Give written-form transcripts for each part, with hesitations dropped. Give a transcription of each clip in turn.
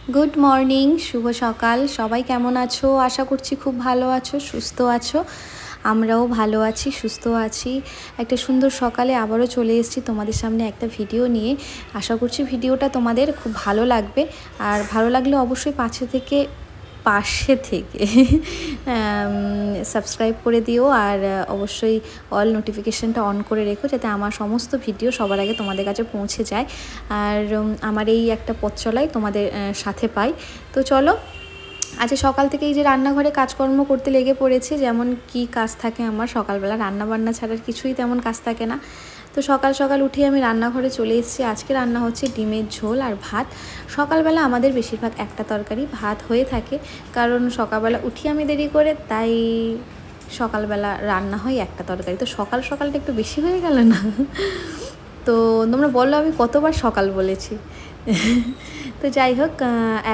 Good morning, শুভ সকাল। সবাই কেমন আছো? আশা করছি খুব ভালো আছো, সুস্থ আছো। আমরাও ভালো আছি, সুস্থ আছি। একটা সুন্দর সকালে আবারও চলে এসেছি তোমাদের সামনে একটা ভিডিও নিয়ে। আশা করছি ভিডিওটা তোমাদের খুব ভালো লাগবে। আর ভালো লাগলে অবশ্যই পাশে থেকে সাবস্ক্রাইব করে দিও। আর অবশ্যই অল নোটিফিকেশানটা অন করে রেখো, যাতে আমার সমস্ত ভিডিও সবার আগে তোমাদের কাছে পৌঁছে যায়। আর আমার এই একটা পথ চলাই তোমাদের সাথে পাই। তো চলো, আজকে সকাল থেকে এই যে রান্নাঘরে কাজকর্ম করতে লেগে পড়েছি। যেমন কি কাজ থাকে আমার সকালবেলা, রান্নাবান্না ছাড়ার কিছুই তেমন কাজ থাকে না। তো সকাল সকাল উঠে আমি রান্নাঘরে চলে এসেছি। আজকে রান্না হচ্ছে ডিমের ঝোল আর ভাত। সকালবেলা আমাদের বেশিরভাগ একটা তরকারি ভাত হয়ে থাকে, কারণ সকালবেলা উঠি আমি দেরি করে, তাই সকালবেলা রান্না হয় একটা তরকারি। তো সকালটা একটু বেশি হয়ে গেল না? তো তোমরা বললো আমি কতবার সকাল বলেছি। তো যাই হোক,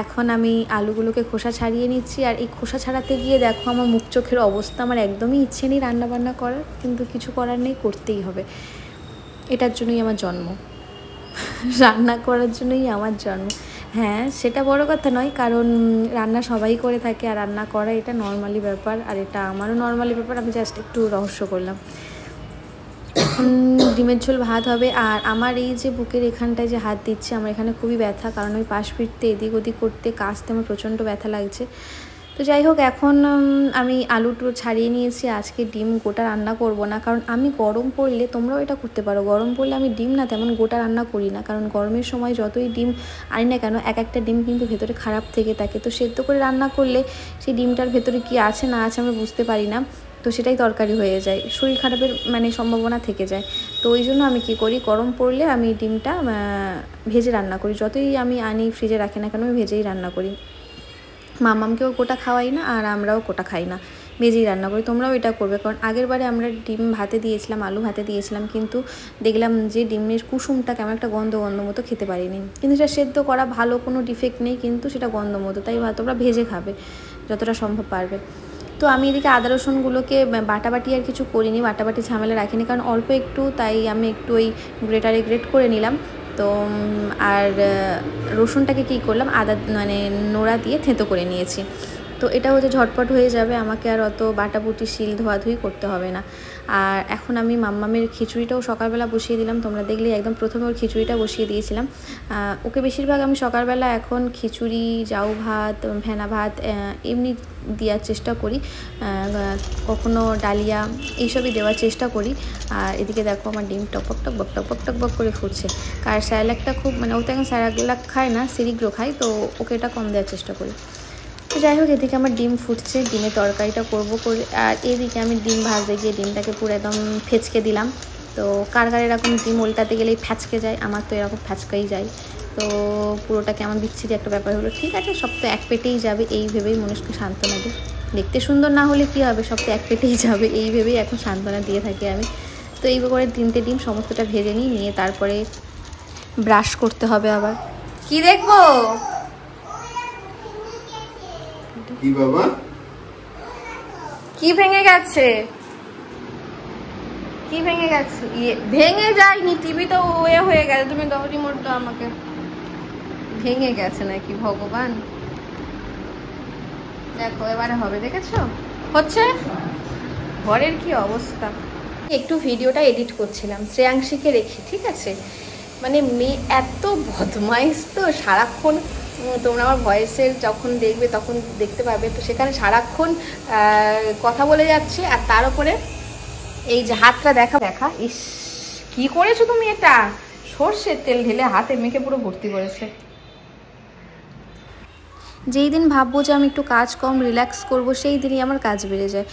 এখন আমি আলুগুলোকে খোসা ছাড়িয়ে নিচ্ছি। আর এই খোসা ছাড়াতে গিয়ে দেখো আমার মুখ চোখের অবস্থা। আমার একদমই ইচ্ছে নেই রান্নাবান্না করার, কিন্তু কিছু করার নেই, করতেই হবে। এটার জন্যই আমার জন্ম, রান্না করার জন্যই আমার জন্ম। হ্যাঁ, সেটা বড় কথা নয়, কারণ রান্না সবাই করে থাকে, আর রান্না করা এটা নর্মালি ব্যাপার। আর এটা আমারও নর্মালি ব্যাপার, আমি জাস্ট একটু রহস্য করলাম। ডিমের ঝোল ভাত হবে। আর আমার এই যে বুকের এখানটায় যে হাত দিচ্ছে, আমার এখানে খুবই ব্যথা, কারণ ওই পাশ ফিরতে এদিক ওদিক করতে কাচতে আমার প্রচণ্ড ব্যথা লাগছে। তো যাই হোক, এখন আমি আলুটো ছাড়িয়ে নিয়েছি। আজকে ডিম গোটা রান্না করব না, কারণ আমি গরম পড়লে, তোমরাও এটা করতে পারো, গরম পড়লে আমি ডিম না তেমন গোটা রান্না করি না। কারণ গরমের সময় যতই ডিম আনি না কেন, একটা ডিম কিন্তু ভেতরে খারাপ থেকে থাকে। তো সেদ্ধ করে রান্না করলে সেই ডিমটার ভেতরে কি আছে না আছে আমরা বুঝতে পারি না, তো সেটাই তরকারি হয়ে যায়, শরীর খারাপের সম্ভাবনা থেকে যায়। তো ওই জন্য আমি কি করি, গরম পড়লে আমি ডিমটা ভেজে রান্না করি। যতই আমি আনি ফ্রিজে রাখি না কেন, আমি ভেজেই রান্না করি। মামামকেও কোটা খাওয়াই না, আর আমরাও কোটা খাই না, ভেজেই রান্না করি। তোমরাও এটা করবে, কারণ আগের বারে আমরা ডিম ভাতে দিয়েছিলাম, আলু ভাতে দিয়েছিলাম, কিন্তু দেখলাম যে ডিমের কুসুমটা কেমন একটা গন্ধ মতো, খেতে পারিনি। কিন্তু সেটা সেদ্ধ করা ভালো, কোনো ডিফেক্ট নেই, কিন্তু সেটা গন্ধ মতো, তাই তোমরা ভেজে খাবে যতটা সম্ভব পারবে। তো আমি এদিকে আদা রসুনগুলোকে বাটাবাটি আর কিছু করিনি, বাটাবাটি ঝামেলা রাখিনি, কারণ অল্প একটু, তাই আমি একটু ওই গ্রেটারে গ্রেট করে নিলাম। তো আর রসুনটাকে কী করলাম, আদা নোড়া দিয়ে থেঁতো করে নিয়েছি। তো এটা হচ্ছে ঝটপট হয়ে যাবে, আমাকে আর অত বাটাবুটি শিল ধোয়াধুয়ি করতে হবে না। আর এখন আমি মাম্মামের খিচুড়িটাও সকালবেলা বসিয়ে দিলাম, তোমরা দেখলে একদম প্রথমে ওর খিচুড়িটা বসিয়ে দিয়েছিলাম। ওকে বেশিরভাগ আমি সকালবেলা এখন খিচুড়ি, জাউ ভাত, ভেনা ভাত এমনি দেওয়ার চেষ্টা করি, কখনো ডালিয়া এইসবই দেওয়ার চেষ্টা করি। আর এদিকে দেখো আমার ডিম টকবক টকবক করে ফুটছে। আর স্যালাডটা খুব ও তো এখন স্যালাড খায় না, সিরিগ্রো খায়, তো ওকে এটা কম দেওয়ার চেষ্টা করি। তো যাই হোক, এদিকে আমার ডিম ফুটছে, ডিমের তরকারিটা করবো করে। আর এদিকে আমি ডিম ভাজতে গিয়ে ডিমটাকে পুরো একদম ফেচকে দিলাম। তো কার এরকম ডিম উল্টাতে গেলেই ফ্যাচকে যায়, আমার তো এরকম ফ্যাচকাই যায়। তো পুরোটা কেমন বিচ্ছিরি একটা ব্যাপার হলো। ঠিক আছে, সব তো এক পেটেই যাবে, এই ভেবেই মানুষকে সান্ত্বনা দিই। দেখতে সুন্দর না হলে কী হবে, সব তো এক পেটেই যাবে, এই ভেবেই এখন সান্ত্বনা দিয়ে থাকি আমি। তো এই করে 3টে ডিম সমস্তটা ভেজে নিয়ে তারপরে ব্রাশ করতে হবে। আবার কি দেখবো, কি বাবা, কি ভেঙে গেছে? কি ভেঙে গেছে? ভেঙে যায়নি, টিভি তো হয়ে গেছে, তুমি দাও রিমোটটা আমাকে। ভেঙে গেছে নাকি ভগবান? দেখো এবারে হবে, দেখেছো হচ্ছে। ঘরের কি অবস্থা। একটু ভিডিওটা এডিট করছিলাম শ্রেয়াংশীকে রেখে, ঠিক আছে। মেয়ে এত বদমাইশ, তো সারাক্ষণ তোমরা আমার ভয়েসের যখন দেখবে তখন দেখতে পাবে, তো সেখানে সারাক্ষণ কথা বলে যাচ্ছে। আর তার উপরে এই যে হাতটা দেখা, ইস কি করেছো তুমি, এটা সর্ষের তেল ঢেলে হাতে মেখে পুরো ভর্তি করেছে। যেই দিন ভাববো যে আমি একটু কাজ কম রিল্যাক্স করব, সেই দিনই আমার কাজ বেড়ে যায়।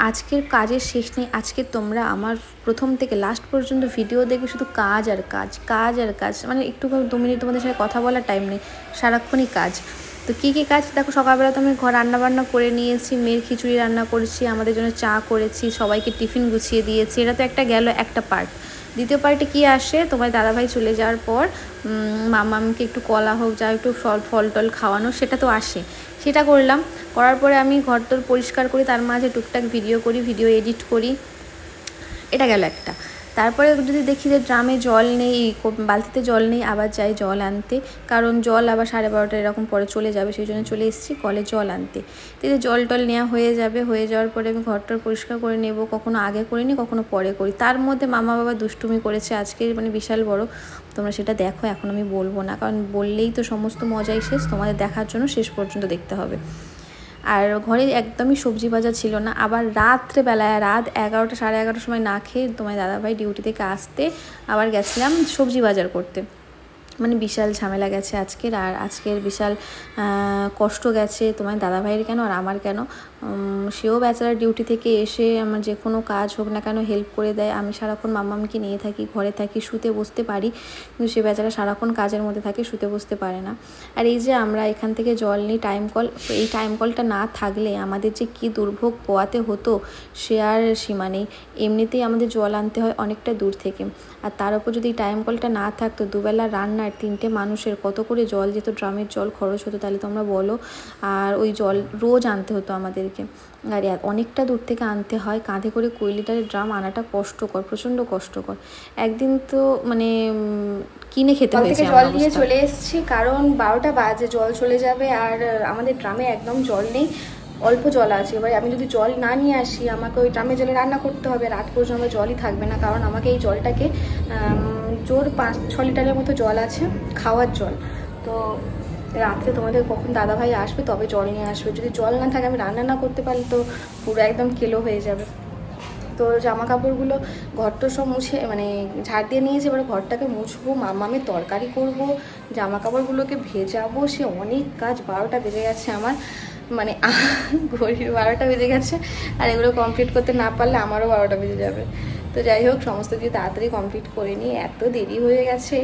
আজকের কাজের শেষ নেই। আজকে তোমরা আমার প্রথম থেকে লাস্ট পর্যন্ত ভিডিও দেখবে, শুধু কাজ আর কাজ, কাজ আর কাজ। একটু 2 মিনিট তোমাদের সাথে কথা বলার টাইম নেই, সারাক্ষণই কাজ। তো কী কী কাজ দেখো, সকালবেলা তো আমি ঘর রান্নাবান্না করে নিয়েছি, মেয়ের খিচুড়ি রান্না করেছি, আমাদের জন্য চা করেছি, সবাইকে টিফিন গুছিয়ে দিয়েছি। এটা তো একটা পার্ট। দ্বিতীয় পার্টে কি আসে, তোমার দাদাভাই চলে যাওয়ার পর মামামকে একটু কলা হোক, যা একটু ফল টল খাওয়ানো, সেটা তো আসে, সেটা করলাম। করার পরে আমি ঘর পরিষ্কার করি, তার মাঝে টুকটাক ভিডিও করি, ভিডিও এডিট করি, এটা গেল একটা। তারপরে যদি দেখি যে ড্রামে জল নেই, বালতিতে জল নেই, আবার যাই জল আনতে, কারণ জল আবার 12:30 এরকম পরে চলে যাবে, সেই জন্য চলে এসেছি কলে জল আনতে। তো জল টল নেওয়া হয়ে যাবে, হয়ে যাওয়ার পরে আমি ঘরটার পরিষ্কার করে নেব, কখনো আগে করিনি কখনো পরে করি। তার মধ্যে মামা বাবা দুষ্টুমি করেছে আজকে, মানে বিশাল বড়, তোমরা সেটা দেখো, এখন আমি বলবো না, কারণ বললেই তো সমস্ত মজাই শেষ, তোমাদের দেখার জন্য শেষ পর্যন্ত দেখতে হবে। আর ঘরে একদমই সবজি ভাজা ছিল না, আবার রাত্রেবেলায় রাত 11টা 11:30 সময় না খেয়ে তোমার দাদাভাই ডিউটি থেকে আসতে আবার গেছিলাম সবজি বাজার করতে। মানে বিশাল ঝামেলা গেছে আজকের, আর আজকের বিশাল কষ্ট গেছে তোমার দাদাভাইয়ের কেন আর আমার কেন। সেও বেচারা ডিউটি থেকে এসে আমার যে কোনো কাজ হোক না কেন হেল্প করে দেয়। আমি সারাক্ষণ মাম্মামকে নিয়ে থাকি, ঘরে থাকি, শুতে বসতে পারি, কিন্তু সে বেচারা সারাক্ষণ কাজের মধ্যে থাকে, শুতে বসতে পারে না। আর এই যে আমরা এখান থেকে জল নিই টাইম কল, এই টাইম কলটা না থাকলে আমাদের যে কী দুর্ভোগ পোয়াতে হতো সে আর সীমা নেই। এমনিতেই আমাদের জল আনতে হয় অনেকটা দূর থেকে, আর তার উপর যদি টাইম কলটা না থাকতো, দুবেলা রান্নার 3টে মানুষের কত করে জল যেত, ড্রামের জল খরচ হতো, তাহলে তোমরা বলো। আর ওই জল রোজ আনতে হতো আমাদেরকে, আর অনেকটা দূর থেকে আনতে হয়, কাঁধে করে 20 লিটারের ড্রাম আনাটা কষ্টকর, প্রচণ্ড কষ্টকর। একদিন তো মানে কিনে খেতে হয়েছে। জল নিয়ে চলে এসেছি, কারণ 12টা বাজে, জল চলে যাবে, আর আমাদের ড্রামে একদম জল নেই, অল্প জল আছে। এবার আমি যদি জল না নিয়ে আসি, আমাকে ওই ড্রামে জলে রান্না করতে হবে, রাত পর্যন্ত জলই থাকবে না, কারণ আমাকে এই জলটাকে জোর 5-6 লিটারের মতো জল আছে, খাওয়ার জল। তো রাত্রে তোমাদের কখন দাদাভাই আসবে তবে জল নিয়ে আসবে, যদি জল না থাকে আমি রান্না না করতে পারলে তো পুরো একদম কেলো হয়ে যাবে। তো জামা কাপড়গুলো ঘরটা সব মুছে মানে ঝাড় দিয়ে নিয়েছি, এবার ঘরটাকে মুছবো, মাম্মামের তরকারি করব, জামা কাপড়গুলোকে ভেজাবো, সে অনেক কাজ। 12টা বেজে গেছে আমার, মানে ঘড়ির 12টা বেজে গেছে, আর এগুলো কমপ্লিট করতে না পারলে আমারও 12টা বেজে যাবে। তো যাই হোক, সমস্ত কিছু তাড়াতাড়ি কমপ্লিট করে নিই, এত দেরি হয়ে গেছে।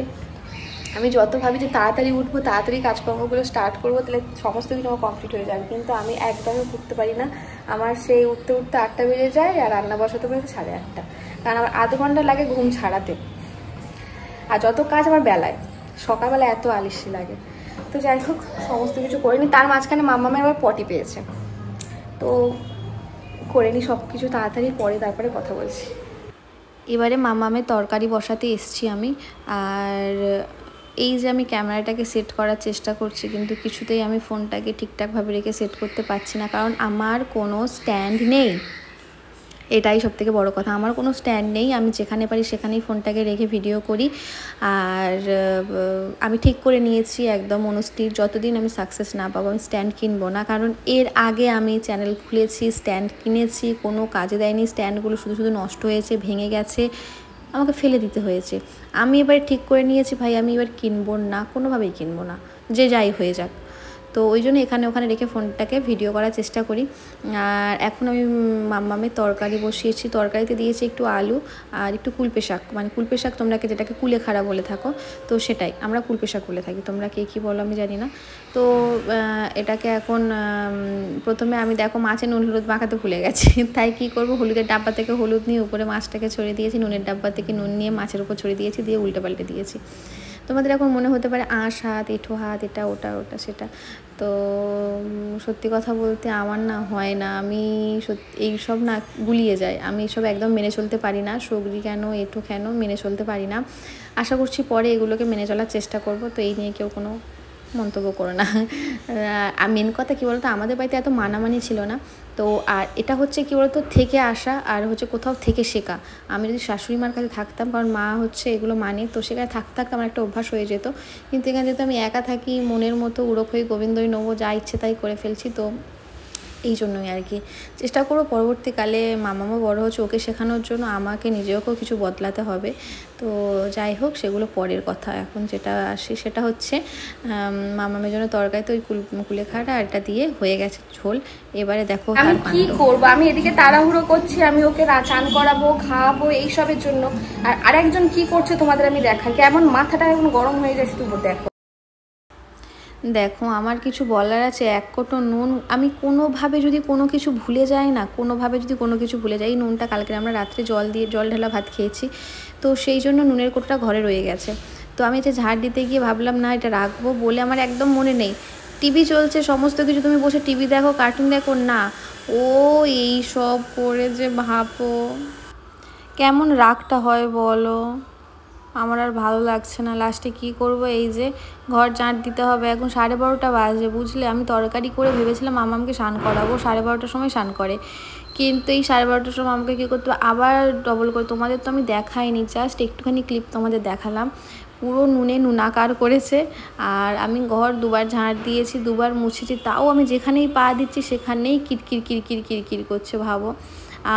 আমি যত ভাবি যে তাড়াতাড়ি উঠবো, তাড়াতাড়ি কাজকর্মগুলো স্টার্ট করবো, তাহলে সমস্ত কিছু আমার কমপ্লিট হয়ে যাবে, কিন্তু আমি একদমই উঠতে পারি না। আমার সেই উঠতে উঠতে 8টা বেজে যায়, আর রান্না বসাতে বেজে 8:30, কারণ আমার আধ ঘন্টা লাগে ঘুম ছাড়াতে, আর যত কাজ আমার বেলায়, সকালবেলা এত আলিশি লাগে। তো যাই হোক, সমস্ত কিছু করে নিই, তার মাঝখানে মাম্মামের আবার পটি পেয়েছে, তো করে নিই সব কিছু তাড়াতাড়ি, পরে তারপরে কথা বলছি। এবারে মাম্মামের তরকারি বসাতে এসছি আমি, আর এই যে আমি ক্যামেরাটাকে সেট করার চেষ্টা করছি, কিন্তু কিছুতেই আমি ফোনটাকে ঠিকঠাকভাবে রেখে সেট করতে পারছি না, কারণ আমার কোনো স্ট্যান্ড নেই। এটাই সবথেকে বড় কথা, আমার কোনো স্ট্যান্ড নেই। আমি যেখানে পারি সেখানেই ফোনটাকে রেখে ভিডিও করি। আর আমি ঠিক করে নিয়েছি একদম মনস্থির, যতদিন আমি সাকসেস না পাবো আমি স্ট্যান্ড কিনবো না, কারণ এর আগে আমি চ্যানেল খুলেছি, স্ট্যান্ড কিনেছি, কোনো কাজে দেয়নি, স্ট্যান্ডগুলো শুধু শুধু নষ্ট হয়েছে, ভেঙে গেছে, আমাকে ফেলে দিতে হয়েছে। আমি এবার ঠিক করে নিয়েছি ভাই, আমি এবার কিনবো না, কোনোভাবেই কিনবো না, যে যাই হয়ে যাক। তো ওই জন্য এখানে ওখানে রেখে ফোনটাকে ভিডিও করার চেষ্টা করি। আর এখন আমি মাম্মামের তরকারি বসিয়েছি, তরকারিতে দিয়েছি একটু আলু আর একটু কুলপে শাক, মানে কুলপে শাক তোমরা যেটাকে কুলেখাড়া বলে থাকো, তো সেটাই আমরা কুলপে শাক বলে থাকি, তোমরা কে কী বলো আমি জানি না। তো এটাকে এখন প্রথমে আমি দেখো মাছে নুন হলুদ মাখাতে ভুলে গেছি, তাই কী করবো, হলুদের ডাব্বা থেকে হলুদ নিয়ে উপরে মাছটাকে ছড়িয়ে দিয়েছি, নুনের ডাব্বা থেকে নুন নিয়ে মাছের উপর ছড়িয়ে দিয়েছি, দিয়ে উল্টে পাল্টে দিয়েছি। তোমাদের এখন মনে হতে পারে আঁশ হাত, এঁঠো হাত, এটা ওটা ওটা সেটা, তো সত্যি কথা বলতে আমার না হয় না, আমি এইসব না গুলিয়ে যায়, আমি এইসব একদম মেনে চলতে পারি না, সগরি কেন এঁঠো কেন মেনে চলতে পারি না। আশা করছি পরে এগুলোকে মেনে চলার চেষ্টা করব, তো এই নিয়ে কেউ কোনো মন্তব্য করো না। আর মেন কথা কী বলতো, আমাদের বাড়িতে এত মানামানি ছিল না, তো আর এটা হচ্ছে কী বলতো থেকে আসা, আর হচ্ছে কোথাও থেকে শেখা। আমি যদি শাশুড়ি মার কাছে থাকতাম, কারণ মা হচ্ছে এগুলো মানে, তো সেখানে থাকতে থাকতে আমার একটা অভ্যাস হয়ে যেত, কিন্তু এখানে যেহেতু আমি একা থাকি, মনের মতো উড়ো হয়ে গোবিন্দই নেবো, যা ইচ্ছে তাই করে ফেলছি, তো এই জন্যই আর কি চেষ্টা করবো পরবর্তীকালে, মামামও বড় হচ্ছে, ওকে শেখানোর জন্য আমাকে নিজেকেও কিছু বদলাতে হবে। তো যাই হোক, সেগুলো পরের কথা। এখন যেটা আসি সেটা হচ্ছে মামামের জন্য তরকারি, তো ওই কুলেখাড়া আর এটা দিয়ে হয়ে গেছে ঝোল। এবারে দেখো আমি কি করবো, আমি এদিকে তাড়াহুড়ো করছি, আমি ওকে চান করাবো, খাওয়াবো, এইসবের জন্য, আর আরেকজন কি করছে তোমাদের আমি দেখাই, কেমন মাথাটা এখন গরম হয়ে যাচ্ছে, তুমি দেখো। দেখো আমার কিছু বলার আছে, এক কোটো নুন আমি কোনোভাবে যদি কোনো কিছু ভুলে যাই না, কোনোভাবে যদি কোনো কিছু ভুলে যাই, নুনটা কালকে আমরা রাত্রে জল ঢালা ভাত খেয়েছি, তো সেই জন্য নুনের কোটোটা ঘরে রয়ে গেছে। তো আমি যে ঝাড় দিতে গিয়ে ভাবলাম না এটা রাখবো বলে, আমার একদম মনে নেই, টিভি চলছে সমস্ত কিছু, তুমি বসে টিভি দেখো, কার্টুন দেখো না, ও এই সব করে যে ভাবো, কেমন রাগটা হয় বলো, আমার আর ভালো লাগছে না। লাস্টে কি করব, এই যে ঘর ঝাঁট দিতে হবে। এখন 12:30 বাজে, বুঝলে। আমি তরকারি করে ভেবেছিলাম মামামকে স্নান করাবো, 12:30টার সময় স্নান করে, কিন্তু এই 12:30টার সময় আমাকে কী করতে হবে আবার ডবল করে। তোমাদের তো আমি দেখাইনি, জাস্ট একটুখানি ক্লিপ তোমাদের দেখালাম। পুরো নুনে নুনাকার করেছে। আর আমি ঘর দুবার ঝাঁট দিয়েছি, দুবার মুছেছি, তাও আমি যেখানেই পা দিচ্ছি সেখানেই কিরকির কিরকির কিরকির করছে, ভাবো।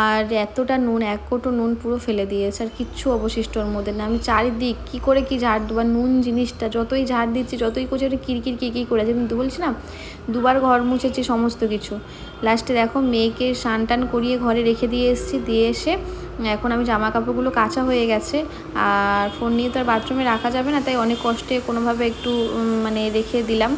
আর এতটা নুন, 1 কোটো নুন পুরো ফেলে দিয়েছে, আর কিচ্ছু অবশিষ্ট ওর মধ্যে না। আমি চারিদিক কী করে কি ঝাড় দেবো, নুন জিনিসটা যতই ঝাড় দিচ্ছি যতই করছি ওটা কিরকির কিরকির করেছে। আমি তো বলছি না, দুবার ঘর মুছেছি সমস্ত কিছু। লাস্টে দেখো মেয়েকে স্নান টান করিয়ে ঘরে রেখে দিয়ে এসেছি, দিয়ে এসে এখন আমি জামা কাপড়গুলো কাচা হয়ে গেছে। আর ফোন নিয়ে তো আর বাথরুমে রাখা যাবে না, তাই অনেক কষ্টে কোনোভাবে একটু মানে রেখে দিলাম।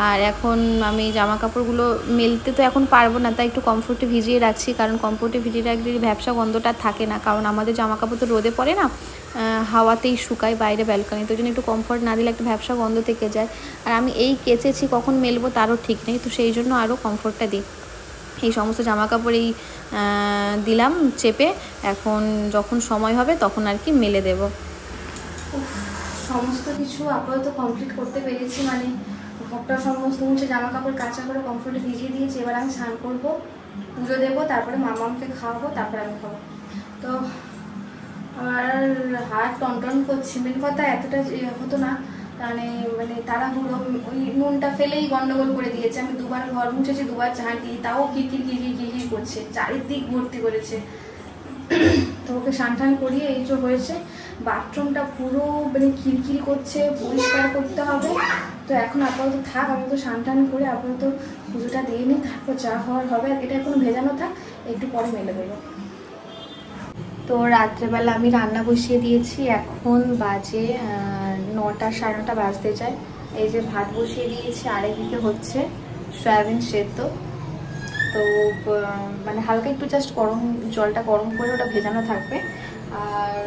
আর এখন আমি জামা কাপড়গুলো মেলতে তো এখন পারবো না, তাই একটু কমফোর্টে ভিজিয়ে রাখছি, কারণ কমফোর্টে ভিজিয়ে রাখলে ভ্যাপসা গন্ধটা থাকে না, কারণ আমাদের জামা কাপড় তো রোদে পড়ে না, হাওয়াতেই শুকায় বাইরে ব্যালকনি, তো জন্য একটু কমফোর্ট না দিলে একটা ভ্যাপসা গন্ধ থেকে যায়। আর আমি এই কেচেছি, কখন মেলবো তারও ঠিক নেই, তো সেই জন্য আরও কমফোর্টটা দিই। এই সমস্ত জামা কাপড় এই দিলাম চেপে, এখন যখন সময় হবে তখন আর কি মেলে দেব। সমস্ত কিছু আপাতত কমপ্লিট করতে পেরেছি, মানে ঘরটা সমস্ত মুছে জামা কাপড় কাঁচা করে কমফোর্টে ভিজিয়ে দিয়েছি। এবার আমি স্নান করবো, পুজো দেবো, তারপরে মামামকে খাওয়াবো, তারপরে আমি খাবো। তো আমার হাত টনটন করছে, মেন কথা এতটা হতো না, মানে তাড়াহুড়ো, ওই নুনটা ফেলেই গন্ডগোল করে দিয়েছে। আমি দুবার ঘর মুছেছি, দুবার ঝাঁট দিই, তাও কিরকির কিরকির কিরকির করছে, চারিদিক ভর্তি করেছে। তো ওকে স্নান টান করিয়ে এই যে হয়েছে, বাথরুমটা পুরো মানে কিরকির করছে, পরিষ্কার করতে হবে। তো এখন আপাতত থাক, আমি তো স্নান টান করে আপাতত পুজোটা দিয়ে নিই, তারপর যা হওয়ার হবে। আর এটা এখন ভেজানো থাক, একটু পরে মেলে দেবো। তো রাত্রেবেলা আমি রান্না বসিয়ে দিয়েছি, এখন বাজে 9টা 9:30 বাজতে যায়। এই যে ভাত বসিয়ে দিয়েছি, আর এদিকে হচ্ছে সয়াবিন সেদ্ধ। তো মানে হালকা একটু জাস্ট জলটা গরম করে ওটা ভেজানো থাকবে। আর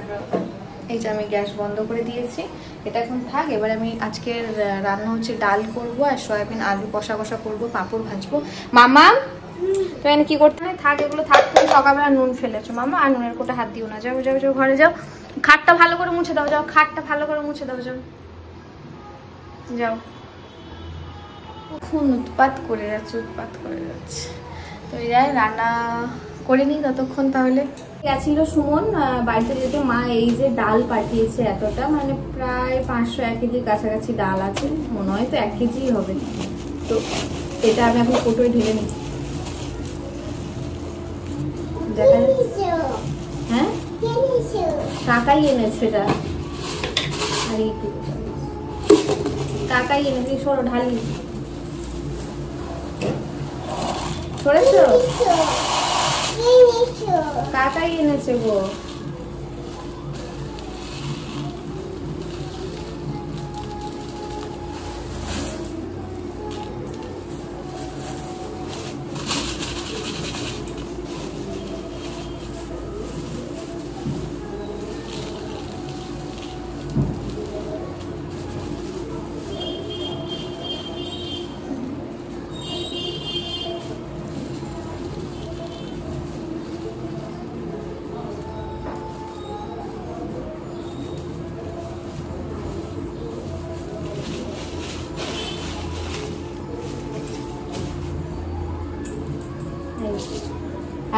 এই যে আমি গ্যাস বন্ধ করে দিয়েছি, এটা এখন থাক। এবার আমি আজকের রান্না হচ্ছে ডাল করব, আর সয়াবিন আলু কষা কষা করবো, পাঁপড় ভাজবো। মামা তো এখানে কি করতে হয়, থাক এগুলো থাক। তুমি সকালবেলা নুন ফেলেছো মামা, আর নুনের কোটা হাত দিও না। যাও যাও যাও, ঘরে যাও, খাটটা ভালো করে মুছে দাও, যাও খাটটা ভালো করে মুছে দাও, যাও যাও। ফোন উৎপাত করে যাচ্ছে, উৎপাত করে যাচ্ছে। তো এই যাই রান্না করে নিই ততক্ষণ। তাহলে গেছিল সুমন বাড়িতে যেতে, মা এই যে ডাল পাঠিয়েছে এতটা, মানে প্রায় 500-1 কেজির কাছাকাছি ডাল আছে, মনে হয় তো 1 কেজিই হবে। তো এটা আমি এখন কোটোয় ঢেলে নিই। হ্যাঁ কাকাই এনেছে এটা, আর এইটুকু কাকাই এনেছে। সরো ঢালি, সরেছো, কাকাই এনেছে গো।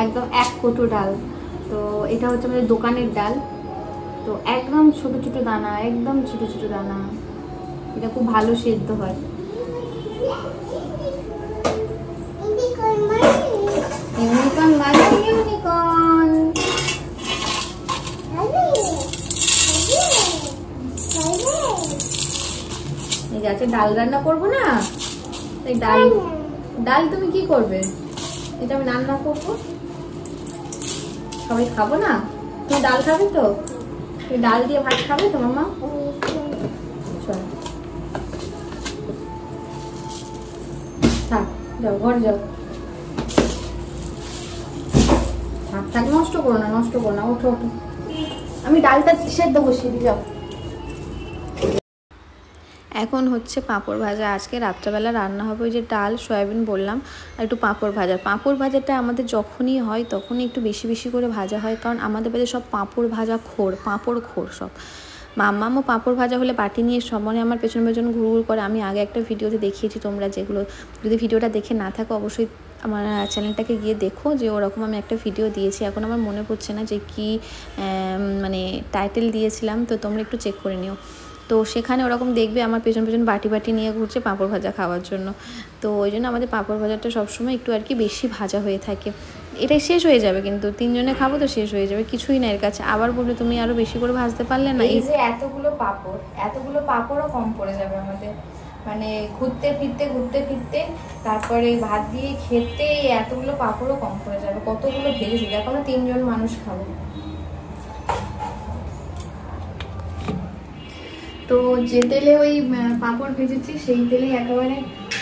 একদম 1 কোটো ডাল। তো এটা হচ্ছে আমাদের দোকানের ডাল, তো একদম ছোট ছোট দানা, একদম ছোট ছোট দানা, এটা খুব ভালো সেদ্ধ হয়। ইউনিকর্ন মানে ইউনিকর্ন। এই যে আছে ডাল রান্না করবো না, এই ডাল তুমি কি করবে, এটা আমি রান্না করবো, সবাই খাবো না। তুমি ডাল খাবে তো, তুমি ডাল দিয়ে ভাত খাবে তো মামা? চল থাক, যাও ঘরে যাও, থাক থাক, নষ্ট করো না, নষ্ট করো না, ওঠো ওঠো। আমি ডালটা সেদ্ধ বসিয়ে দিই, যাও। এখন হচ্ছে পাঁপড় ভাজা। আজকে রাত্রেবেলা রান্না হবে ওই যে ডাল সয়াবিন বললাম, আর একটু পাঁপড় ভাজা। পাঁপড় ভাজাটা আমাদের যখনই হয় তখনই একটু বেশি বেশি করে ভাজা হয়, কারণ আমাদের বাড়িতে সব পাঁপড় ভাজা খোর, পাঁপড় খোর সব। মাম্মামও পাঁপড় ভাজা হলে বাটি নিয়ে সমানে আমার পেছন পেছন ঘুরঘুর করে। আমি আগে একটা ভিডিওতে দেখিয়েছি, তোমরা যেগুলো যদি ভিডিওটা দেখে না থাকো অবশ্যই আমার চ্যানেলটাকে গিয়ে দেখো, যে ওরকম আমি একটা ভিডিও দিয়েছি। এখন আমার মনে পড়ছে না যে কি মানে টাইটেল দিয়েছিলাম, তো তোমরা একটু চেক করে নিও। তো সেখানে ওরকম দেখবে আমার পেছন পেছন বাটি বাটি নিয়ে ঘুরছে পাঁপড় ভাজা খাওয়ার জন্য। তো ওই জন্য আমাদের পাঁপড় ভাজাটা সবসময় একটু আর কি বেশি ভাজা হয়ে থাকে। এটাই শেষ হয়ে যাবে, কিন্তু 3 জনে খাবো তো শেষ হয়ে যাবে, কিছুই না এর কাছে। আবার বলবে তুমি আরও বেশি করে ভাজতে পারলে না। এই যে এতগুলো পাঁপড়ও কম পড়ে যাবে আমাদের, মানে ঘুরতে ফিরতে তারপরে ভাত দিয়ে খেতে এতগুলো পাঁপড়ও কম পড়ে যাবে। কতগুলো ভেজেছি, দেখো আমরা 3 জন মানুষ খাবো। তো যে তেলে ওই পাঁপড় ভেজেছি সেই তেলেই একেবারে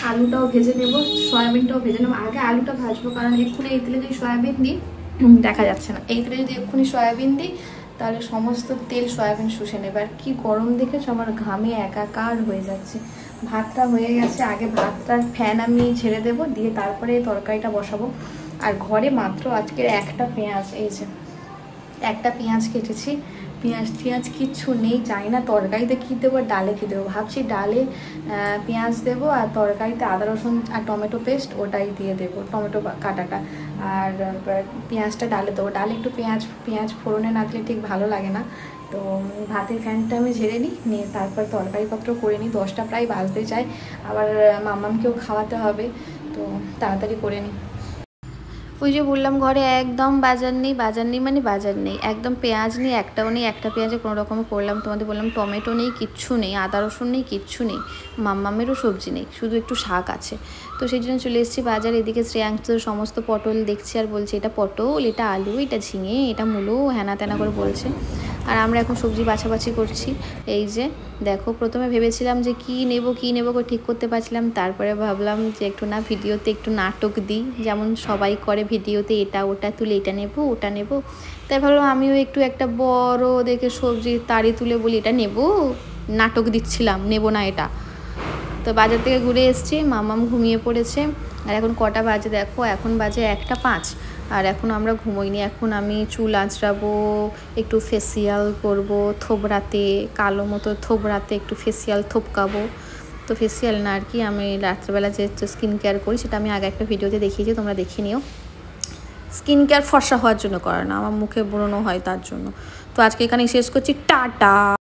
আলুটাও ভেজে নেব, সয়াবিনটাও ভেজে নেবো। আগে আলুটা ভাজবো, কারণ এক্ষুনি এই তেলে যদি সয়াবিন দিই দেখা যাচ্ছে না, এই তেলে যদি এক্ষুনি সয়াবিন দিই তাহলে সমস্ত তেল সয়াবিন শুষে নেবে। আর কি গরম দেখেছো, আমার ঘামে একাকার হয়ে যাচ্ছে। ভাতটা হয়ে গেছে, আগে ভাতটার ফ্যান আমি ছেড়ে দেবো, দিয়ে তারপরে তরকারিটা বসাবো। আর ঘরে মাত্র আজকের একটা পেঁয়াজ, এই যে একটা পেঁয়াজ কেটেছি, পেঁয়াজ কিচ্ছু নেই। জানি না তরকারিতে কী দেবো, ডালে কী দেবো। ভাবছি ডালে পেঁয়াজ দেবো, আর তরকারিতে আদা রসুন আর টমেটো পেস্ট ওটাই দিয়ে দেবো, টমেটো কাটাটা। আর পেঁয়াজটা ডালে দেবো। ডালে একটু পেঁয়াজ ফোড়নে না দিলে ঠিক ভালো লাগে না। তো ভাতের ফ্যানটা আমি ঝেড়ে নিয়ে তারপর তরকারিপত্র করে নিই। 10টা প্রায় বাজতে চাই, আবার মাম্মামকেও খাওয়াতে হবে, তো তাড়াতাড়ি করে নিই। ওই যে বললাম ঘরে একদম বাজার নেই, একদম পেঁয়াজ নেই, একটাও নেই। একটা পেঁয়াজে কোনো রকম করলাম, তোমাদের বললাম টমেটো নেই, কিচ্ছু নেই, আদা রসুন নেই, কিচ্ছু নেই। মাম্মামেরও সবজি নেই, শুধু একটু শাক আছে। তো সেই জন্য চলে এসেছি বাজার। এদিকে শ্রেয়াংশ সমস্ত পটল দেখছি আর বলছে এটা পটল, এটা আলু, এটা ঝিঙে, এটা মূলো, হ্যানা ত্যানা করে বলছে। আর আমরা এখন সবজি বাছাবাছি করছি। এই যে দেখো, প্রথমে ভেবেছিলাম যে কী নেবো করে ঠিক করতে পারছিলাম। তারপরে ভাবলাম যে একটু না ভিডিওতে একটু নাটক দিই, যেমন সবাই করে ভিডিওতে, এটা ওটা তুলে এটা নেবো ওটা নেবো। তাই ভাবলাম আমিও একটু একটা বড় দেখে সবজির তাড়ি তুলে বলি এটা নেবো, নাটক দিচ্ছিলাম, নেবো না এটা। তো বাজার থেকে ঘুরে এসেছি, মামাম ঘুমিয়ে পড়েছে। আর এখন কটা বাজে দেখো, এখন বাজে 1:05। আর এখন আমরা ঘুমোইনি। এখন আমি চুল আঁচড়াবো, একটু ফেসিয়াল করব, থোবরাতে কালো মতো থোবরাতে একটু ফেসিয়াল থোপকাবো। তো ফেসিয়াল না আর কি, আমি রাত্রেবেলা যে স্কিন কেয়ার করি সেটা আমি আগে একটা ভিডিওতে দেখিয়েছি, তোমরা দেখে নিও। স্কিন কেয়ার ফর্সা হওয়ার জন্য করে না, আমার মুখে ব্রণ হয় তার জন্য। তো আজকে এখানে শেষ করছি, টাটা।